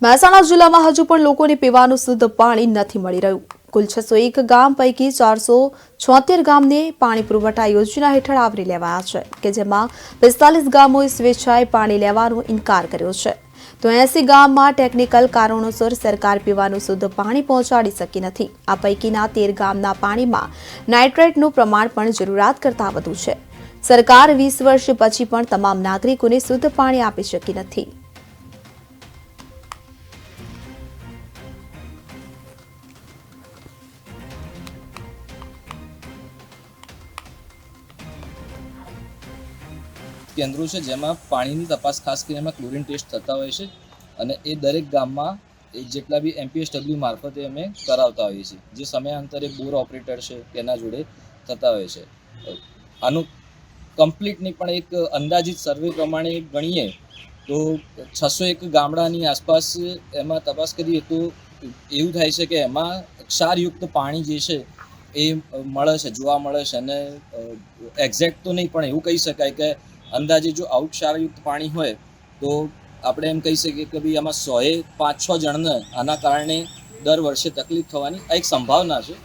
મહેસાણા જિલ્લામાં હજુ પણ લોકોને પીવાનું શુદ્ધ પાણી નથી મળી રહ્યું। કુલ 601 ગામ પૈકી 476 ગામને પાણી પુરવઠા યોજના હેઠળ આવરી લેવાયા છે કે જેમાં 45 ગામોએ સ્વેચ્છાએ પાણી લેવાનો ઇનકાર કર્યો છે તો 80 ગામમાં ટેકનિકલ કારણોસર સરકાર પીવાનું શુદ્ધ પાણી પહોંચાડી શકી નથી। આ પૈકીના 13 ગામના પાણીમાં નાઇટ્રેટનું પ્રમાણ પણ જરૂરિયાત કરતાં વધુ છે। સરકાર 20 વર્ષ પછી પણ તમામ નાગરિકોને શુદ્ધ પાણી આપી શકી નથી। કેન્દ્રો છે જેમાં પાણીની તપાસ ખાસ કરીને એમાં ક્લોરીન ટેસ્ટ થતા હોય છે અને એ દરેક ગામમાં જેટલા બી MPSW મારફતે અમે કરાવતા હોઈએ છીએ, જે સમયાંતરે બોર ઓપરેટર છે તેના જોડે થતા હોય છે। આનું કમ્પ્લીટ નહીં પણ એક અંદાજિત સર્વે પ્રમાણે ગણીએ તો 601 ગામડાની આસપાસ એમાં તપાસ કરીએ તો એવું થાય છે કે એમાં ક્ષારયુક્ત પાણી જે છે એ મળે છે, જોવા મળે છે અને એક્ઝેક્ટ તો નહીં પણ એવું કહી શકાય કે અંદાજે જો આવું ક્ષારયુક્ત પાણી હોય તો આપણે એમ કહી શકીએ કે ભાઈ આમાં 100એ 5-6 જણને આના કારણે દર વર્ષે તકલીફ થવાની એક સંભાવના છે।